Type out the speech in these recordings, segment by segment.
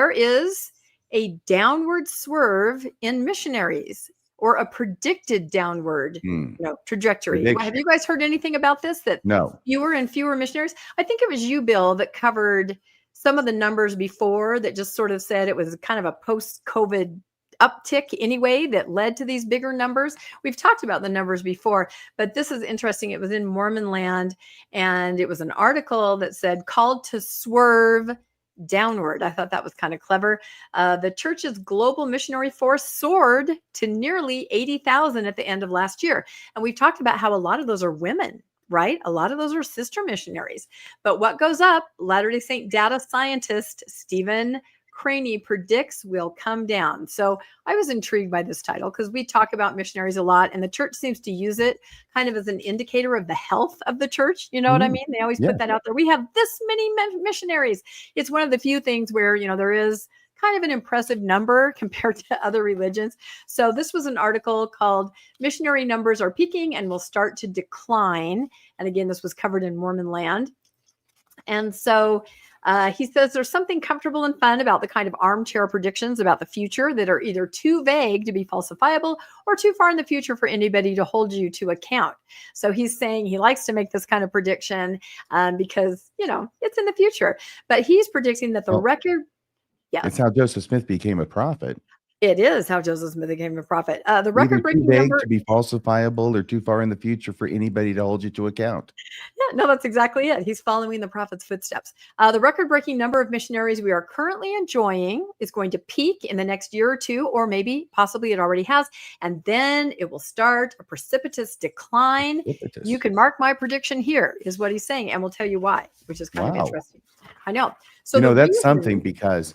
there is a downward swerve in missionaries, or a predicted downward trajectory. Prediction. Have you guys heard anything about this? That No. fewer and fewer missionaries? I think it was you, Bill, that covered some of the numbers before, that just sort of said it was kind of a post-COVID uptick anyway that led to these bigger numbers. We've talked about the numbers before, but this is interesting. It was in Mormon Land, and it was an article that said called to swerve downward. I thought that was kind of clever. The church's global missionary force soared to nearly 80,000 at the end of last year. And we've talked about how a lot of those are women, right? A lot of those are sister missionaries. But what goes up, Latter-day Saint data scientist Stephen Craney predicts will come down. So I was intrigued by this title because we talk about missionaries a lot, and the church seems to use it kind of as an indicator of the health of the church. You know what I mean? They always put that out there. We have this many missionaries. It's one of the few things where, there is kind of an impressive number compared to other religions. So this was an article called Missionary Numbers Are Peaking and Will Start to Decline. And again, this was covered in Mormon Land. And so he says there's something comfortable and fun about the kind of armchair predictions about the future that are either too vague to be falsifiable or too far in the future for anybody to hold you to account. So he's saying he likes to make this kind of prediction because, it's in the future. But he's predicting that the record. Yeah, it's how Joseph Smith became a prophet. It is how Joseph Smith became a prophet. The record-breaking number to be falsifiable or too far in the future for anybody to hold you to account. Yeah, no, that's exactly it. He's following the prophet's footsteps. The record-breaking number of missionaries we are currently enjoying is going to peak in the next year or two, or maybe possibly it already has, and then it will start a precipitous decline. You can mark my prediction here, is what he's saying, and we'll tell you why, which is kind of interesting. I know. So that's something, because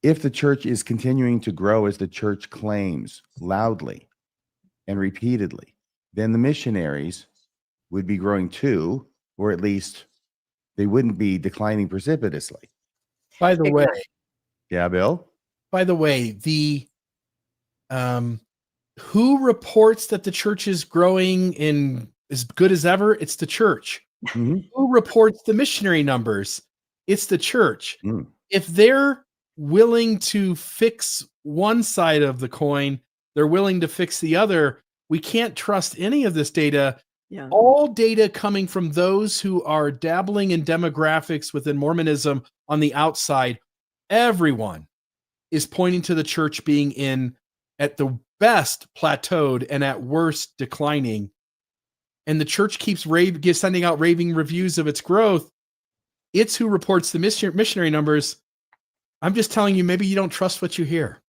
if the church is continuing to grow as the church claims loudly and repeatedly, then the missionaries would be growing too, or at least they wouldn't be declining precipitously. By the way, yeah, Bill. By the way, the who reports that the church is growing in as good as ever? It's the church. Mm-hmm. Who reports the missionary numbers? It's the church. If they're willing to fix one side of the coin, they're willing to fix the other. We can't trust any of this data. Yeah. All data coming from those who are dabbling in demographics within Mormonism on the outside, everyone is pointing to the church being in, at the best, plateaued, and at worst, declining. And the church keeps sending out raving reviews of its growth. It's who reports the missionary numbers. I'm just telling you, maybe you don't trust what you hear.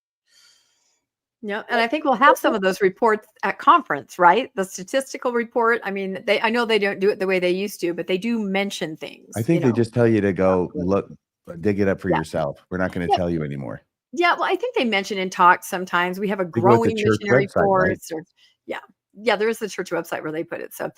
Yeah, and I think we'll have some of those reports at conference, right? The statistical report. I mean, I know they don't do it the way they used to, but they do mention things. I think they just tell you to go look, dig it up for yourself. We're not going to tell you anymore. Yeah, well, I think they mention in talks sometimes we have a growing missionary force. Right? Yeah, there is the church website where they put it. So,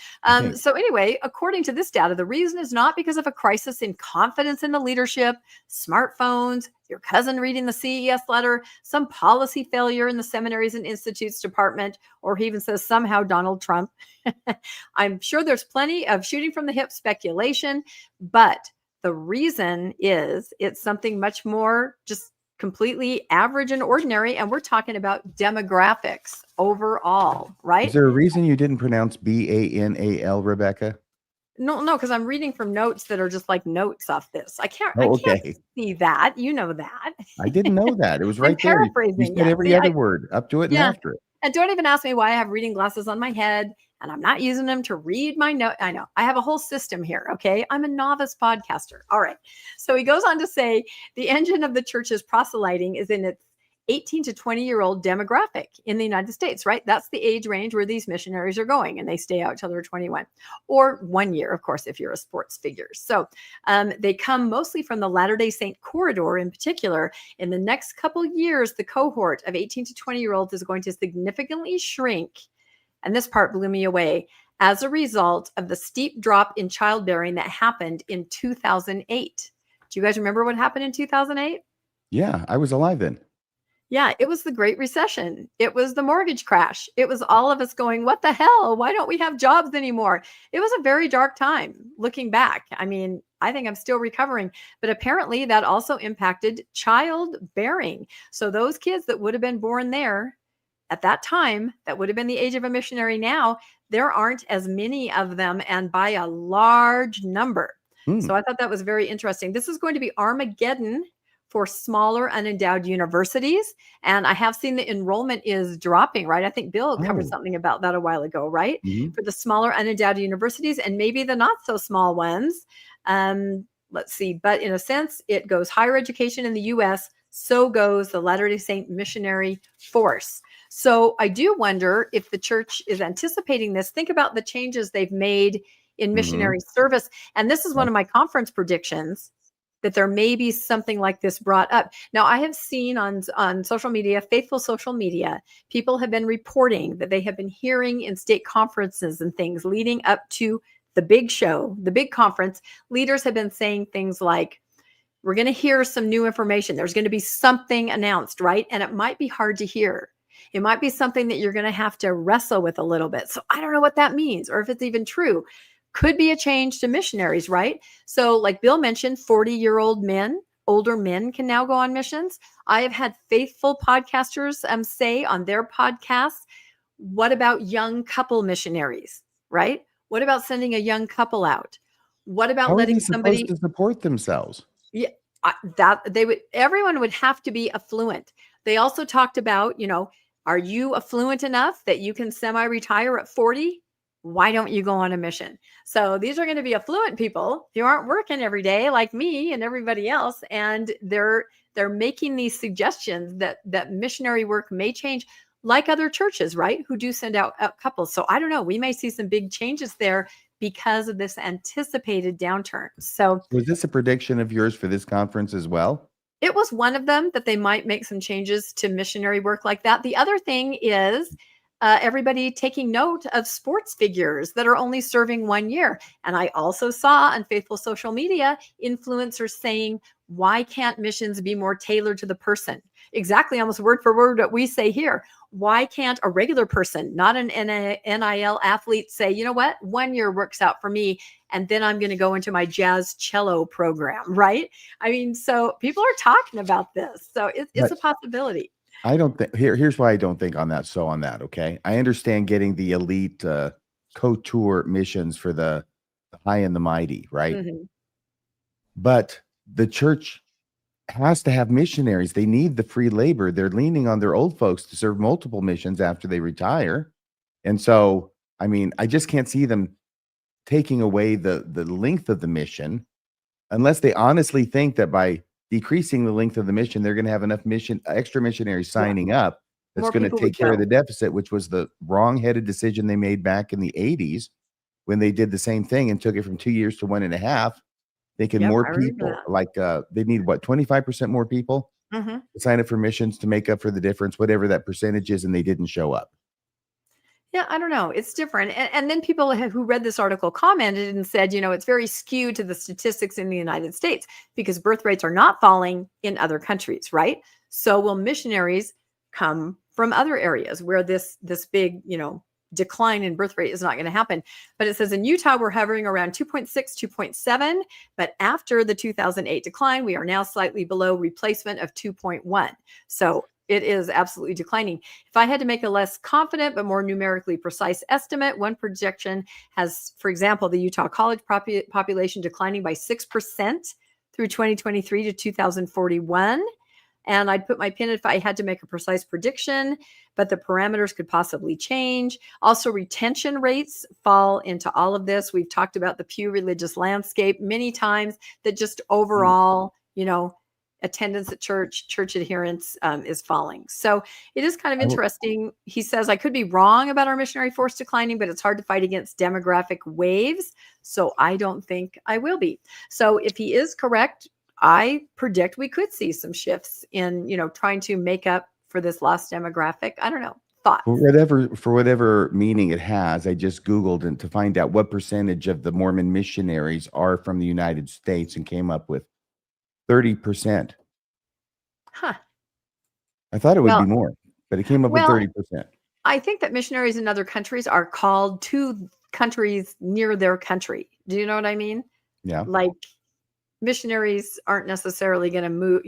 so anyway, according to this data, the reason is not because of a crisis in confidence in the leadership, smartphones, your cousin reading the CES letter, some policy failure in the seminaries and institutes department, or he even says somehow Donald Trump. I'm sure there's plenty of shooting from the hip speculation, but the reason is it's something much more just completely average and ordinary, and we're talking about demographics overall, right? Is there a reason you didn't pronounce BANAL, Rebecca? No, because I'm reading from notes that are just like notes off this. I can't see that. You know that. I didn't know that. It was right there. You said every other word up to it and after it. And don't even ask me why I have reading glasses on my head and I'm not using them to read my note. I know I have a whole system here. Okay. I'm a novice podcaster. All right. So he goes on to say the engine of the church's proselyting is in its 18 to 20-year-old demographic in the United States, right? That's the age range where these missionaries are going, and they stay out till they're 21 or 1 year, of course, if you're a sports figure. So they come mostly from the Latter-day Saint corridor in particular. In the next couple years, the cohort of 18 to 20-year-olds is going to significantly shrink. And this part blew me away as a result of the steep drop in childbearing that happened in 2008. Do you guys remember what happened in 2008? Yeah, I was alive then. Yeah, it was the Great Recession. It was the mortgage crash. It was all of us going, what the hell? Why don't we have jobs anymore? It was a very dark time looking back. I mean, I think I'm still recovering. But apparently that also impacted childbearing. So those kids that would have been born there at that time, that would have been the age of a missionary now, there aren't as many of them, and by a large number. So I thought that was very interesting. This is going to be Armageddon for smaller unendowed universities. And I have seen the enrollment is dropping, right? I think Bill covered something about that a while ago, right? For the smaller unendowed universities and maybe the not so small ones. Let's see. But in a sense, it goes higher education in the U.S., so goes the Latter-day Saint missionary force. So I do wonder if the church is anticipating this. Think about the changes they've made in missionary service. And this is one of my conference predictions, that there may be something like this brought up. Now, I have seen on social media, faithful social media, people have been reporting that they have been hearing in state conferences and things leading up to the big show, the big conference. Leaders have been saying things like, we're going to hear some new information. There's going to be something announced, right? And it might be hard to hear. It might be something that you're going to have to wrestle with a little bit. So I don't know what that means or if it's even true. Could be a change to missionaries, right? So like Bill mentioned, 40-year-old men, older men can now go on missions. I have had faithful podcasters say on their podcasts, what about young couple missionaries, right? What about sending a young couple out? What about How letting are they somebody supposed to support themselves? Yeah, everyone would have to be affluent. They also talked about, are you affluent enough that you can semi-retire at 40? Why don't you go on a mission? So these are going to be affluent people who aren't working every day like me and everybody else. And they're making these suggestions that missionary work may change, like other churches, right? Who do send out couples. So I don't know. We may see some big changes there because of this anticipated downturn. So was this a prediction of yours for this conference as well? It was one of them, that they might make some changes to missionary work like that. The other thing is everybody taking note of sports figures that are only serving 1 year. And I also saw on faithful social media influencers saying, why can't missions be more tailored to the person? Exactly, almost word for word what we say here. Why can't a regular person, not an NIL athlete, say, you know what, 1 year works out for me, and then I'm going to go into my jazz cello program, right? I mean, so people are talking about this. So it's a possibility. I don't think here's why I don't think on that. So on that, okay. I understand getting the elite co-tour missions for the high and the mighty, right? But the church has to have missionaries. They need the free labor. They're leaning on their old folks to serve multiple missions after they retire. And so, I mean, I just can't see them taking away the length of the mission unless they honestly think that by decreasing the length of the mission, they're going to have enough extra missionaries signing up that's going to take care of the deficit, which was the wrong-headed decision they made back in the 80s when they did the same thing and took it from 2 years to 1.5. Thinking more people, like they need 25% more people to sign up for missions to make up for the difference, whatever that percentage is, and they didn't show up. Yeah, I don't know. It's different. And then people who read this article commented and said, it's very skewed to the statistics in the United States because birth rates are not falling in other countries, right? So will missionaries come from other areas where this big, decline in birth rate is not going to happen? But it says in Utah, we're hovering around 2.6, 2.7. But after the 2008 decline, we are now slightly below replacement of 2.1. So it is absolutely declining. If I had to make a less confident but more numerically precise estimate, one projection has, for example, the Utah college population declining by 6% through 2023 to 2041. And I'd put my pin if I had to make a precise prediction, but the parameters could possibly change. Also, retention rates fall into all of this. We've talked about the Pew religious landscape many times, that just overall, attendance at church adherence is falling. So it is kind of interesting. He says, I could be wrong about our missionary force declining, but it's hard to fight against demographic waves. So I don't think I will be. So if he is correct, I predict we could see some shifts in, trying to make up for this lost demographic. I don't know. Thoughts? For whatever meaning it has, I just Googled and to find out what percentage of the Mormon missionaries are from the United States and came up with 30%. Huh. I thought it would be more, but it came up with 30%. I think that missionaries in other countries are called to countries near their country. Do you know what I mean? Yeah. Like missionaries aren't necessarily going to move,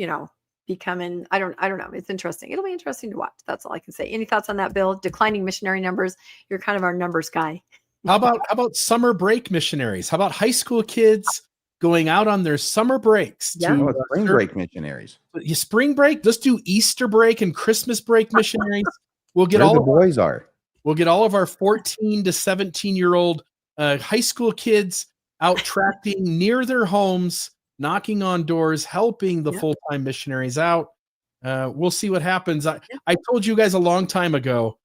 becoming, I don't know. It's interesting. It'll be interesting to watch. That's all I can say. Any thoughts on that, Bill? Declining missionary numbers. You're kind of our numbers guy. How about summer break missionaries? How about high school kids going out on their summer breaks? Yeah. Oh, spring break missionaries. Spring break. Let's do Easter break and Christmas break missionaries. We'll get Where all the of boys are. We'll get all of our 14 to 17-year-old high school kids out tracting near their homes, knocking on doors, helping the full-time missionaries out. We'll see what happens. I told you guys a long time ago,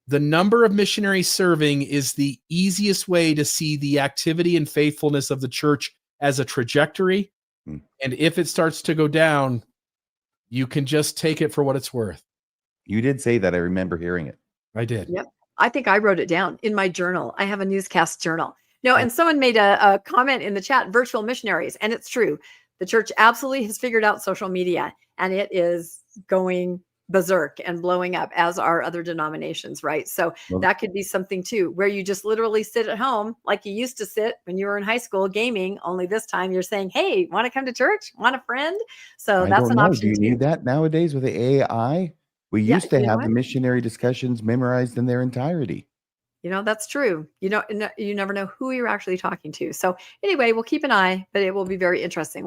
the number of missionaries serving is the easiest way to see the activity and faithfulness of the church as a trajectory. And if it starts to go down, you can just take it for what it's worth. You did say that. I remember hearing it. I did. Yep. I think I wrote it down in my journal. I have a newscast journal. No, and someone made a comment in the chat, virtual missionaries. And it's true. The church absolutely has figured out social media, and it is going berserk and blowing up, as are other denominations, right? So that could be something too, where you just literally sit at home like you used to sit when you were in high school gaming, only this time you're saying, hey, want to come to church? Want a friend? So that's an option. Do you need that nowadays with the AI? We used to have the missionary discussions memorized in their entirety. That's true. You never know who you're actually talking to. So anyway, we'll keep an eye, but it will be very interesting.